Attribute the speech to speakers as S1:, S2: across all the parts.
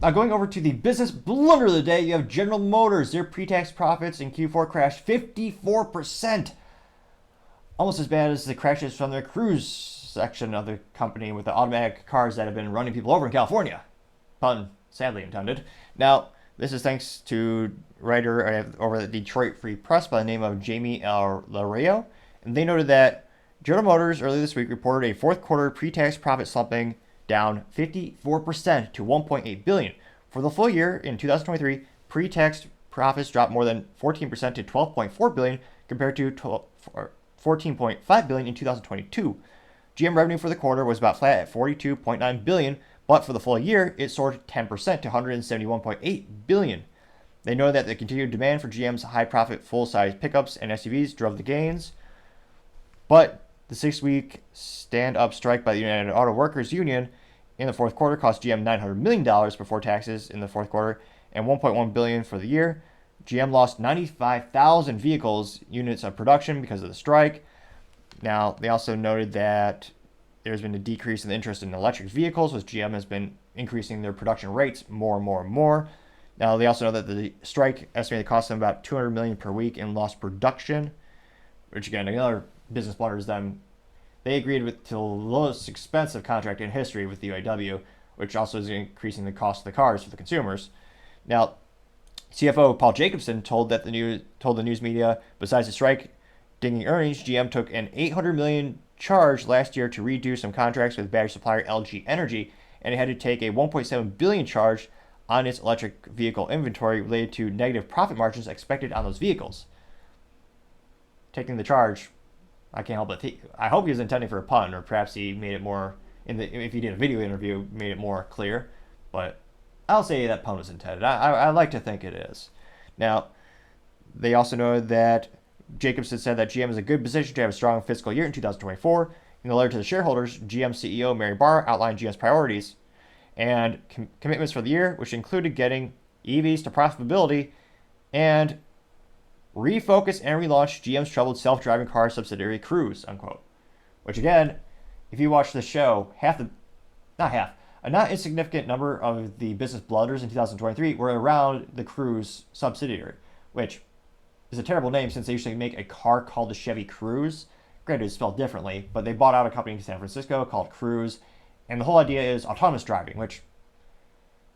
S1: Now going over to the business blunder of the day, you have General Motors. Their pre-tax profits in Q4 crashed 54%. Almost as bad as the crashes from their Cruise section of the company with the automatic cars that have been running people over in California. Pun sadly intended. Now, this is thanks to writer over the Detroit Free Press by the name of Jamie L. Lario. And they noted that General Motors earlier this week reported a fourth quarter pre-tax profit slumping down 54% to 1.8 billion. For the full year in 2023, pre-tax profits dropped more than 14% to 12.4 billion compared to 14.5 billion in 2022. GM revenue for the quarter was about flat at 42.9 billion, but for the full year, it soared 10% to 171.8 billion. They know that the continued demand for GM's high-profit full-size pickups and SUVs drove the gains, but the 6-week stand-up strike by the United Auto Workers Union in the fourth quarter cost GM $900 million before taxes in the fourth quarter and $1.1 billion for the year. GM lost 95,000 vehicles units of production because of the strike. Now, they also noted that there's been a decrease in the interest in electric vehicles, as GM has been increasing their production rates more and more and more. Now, they also know that the strike estimated cost them about $200 million per week in lost production, which again, another business blunder is them. They agreed with to the lowest expensive contract in history with the UAW, which also is increasing the cost of the cars for the consumers. Now, CFO Paul Jacobson told the news media, besides the strike dinging earnings, GM took an $800 million charge last year to redo some contracts with battery supplier LG Energy, and it had to take a $1.7 billion charge on its electric vehicle inventory related to negative profit margins expected on those vehicles. Taking the charge, I can't help but I hope he was intending for a pun, or perhaps he made it more if he did a video interview, made it more clear. But I'll say that pun was intended. I like to think it is. Now, they also know that Jacobson said that GM is in a good position to have a strong fiscal year in 2024. In a letter to the shareholders, GM CEO Mary Barra outlined GM's priorities and commitments for the year, which included getting EVs to profitability and refocus and relaunch GM's troubled self-driving car subsidiary Cruise, unquote. Which again, if you watch the show, a not insignificant number of the business blunders in 2023 were around the Cruise subsidiary, which is a terrible name since they usually make a car called the Chevy Cruise. Granted, it's spelled differently, but they bought out a company in San Francisco called Cruise, and the whole idea is autonomous driving, which,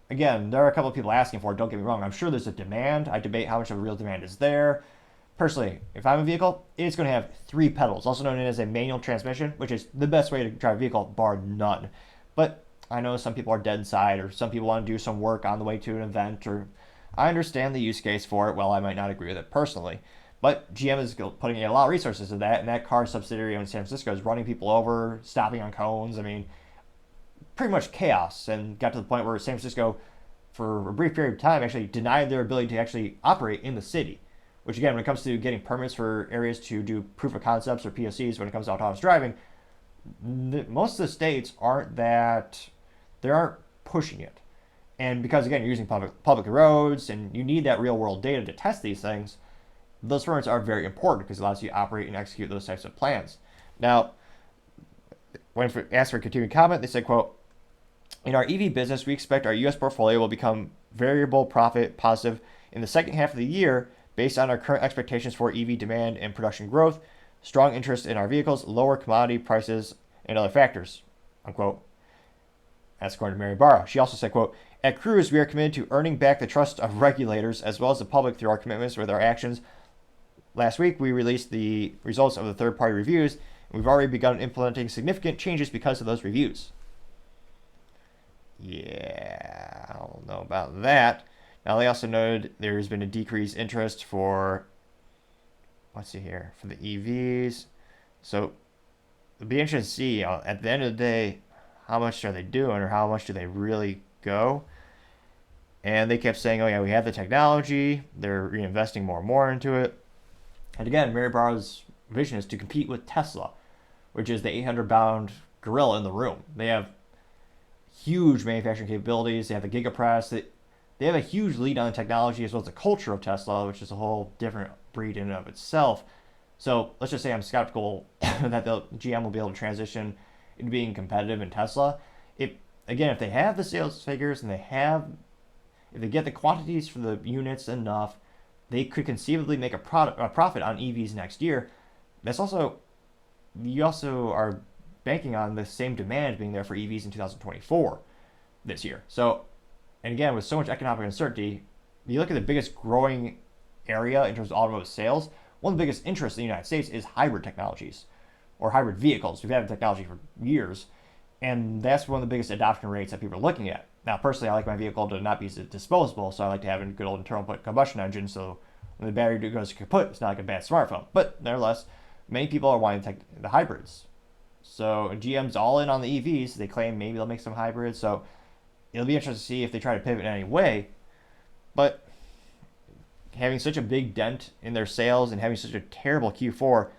S1: again, there are a couple of people asking for it, don't get me wrong. I'm sure there's a demand. I debate how much of a real demand is there. Personally, if I'm a vehicle, it's going to have 3 pedals, also known as a manual transmission, which is the best way to drive a vehicle, bar none. But I know some people are dead inside, or some people want to do some work on the way to an event, or I understand the use case for it. Well, I might not agree with it personally. But GM is putting a lot of resources into that, and that car subsidiary in San Francisco is running people over, stopping on cones. I mean, pretty much chaos, and got to the point where San Francisco, for a brief period of time, actually denied their ability to actually operate in the city. Which again, when it comes to getting permits for areas to do proof of concepts or POCs when it comes to autonomous driving, most of the states aren't pushing it. And because again, you're using public roads and you need that real world data to test these things, those permits are very important because it allows you to operate and execute those types of plans. Now, when asked for a continuing comment, they said, quote, "In our EV business, we expect our U.S. portfolio will become variable profit positive in the second half of the year based on our current expectations for EV demand and production growth, strong interest in our vehicles, lower commodity prices, and other factors," unquote. That's according to Mary Barra. She also said, quote, "At Cruise, we are committed to earning back the trust of regulators as well as the public through our commitments with our actions. Last week, we released the results of the third-party reviews, and we've already begun implementing significant changes because of those reviews." Yeah, I don't know about that. Now, they also noted there's been a decreased interest for, let's see here, for the EVs. So, it'll be interesting to see, at the end of the day, how much are they doing or how much do they really go? And they kept saying, oh yeah, we have the technology. They're reinvesting more and more into it. And again, Mary Barra's vision is to compete with Tesla, which is the 800-pound gorilla in the room. They have huge manufacturing capabilities. They have the Gigapress. They have a huge lead on the technology as well as the culture of Tesla, which is a whole different breed in and of itself. So let's just say I'm skeptical that the GM will be able to transition into being competitive in Tesla. again, if they have the sales figures and if they get the quantities for the units enough, they could conceivably make a profit on EVs next year. That's also, you also are banking on the same demand being there for EVs in 2024 this year. So, and again, with so much economic uncertainty, you look at the biggest growing area in terms of automotive sales, one of the biggest interests in the United States is hybrid technologies or hybrid vehicles. We've had technology for years, and that's one of the biggest adoption rates that people are looking at. Now, personally, I like my vehicle to not be disposable, so I like to have a good old internal combustion engine, so when the battery goes kaput, it's not like a bad smartphone. But nevertheless, many people are wanting the hybrids. So GM's all in on the EVs. They claim maybe they'll make some hybrids, so it'll be interesting to see if they try to pivot in any way. But having such a big dent in their sales and having such a terrible Q4,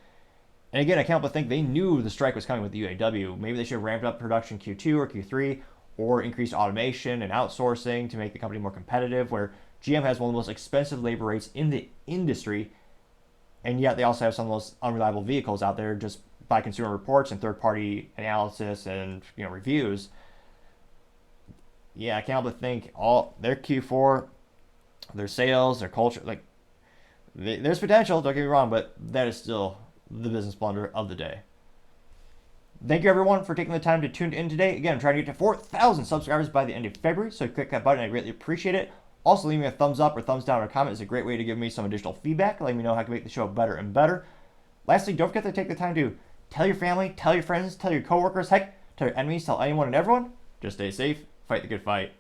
S1: and again, I can't but think they knew the strike was coming with the UAW. Maybe they should have ramped up production Q2 or Q3 or increased automation and outsourcing to make the company more competitive, where GM has one of the most expensive labor rates in the industry, and yet they also have some of the most unreliable vehicles out there just by consumer reports and third-party analysis and reviews. Yeah, I can't but think all their Q4, their sales, their culture, like there's potential, don't get me wrong, but that is still the business blunder of the day. Thank you everyone for taking the time to tune in today. Again, I'm trying to get to 4,000 subscribers by the end of February, so click that button. I greatly appreciate it. Also, leaving a thumbs up or thumbs down or comment is a great way to give me some additional feedback, letting me know how I can make the show better and better. Lastly, don't forget to take the time to tell your family, tell your friends, tell your coworkers, heck, tell your enemies, tell anyone and everyone. Just stay safe, fight the good fight.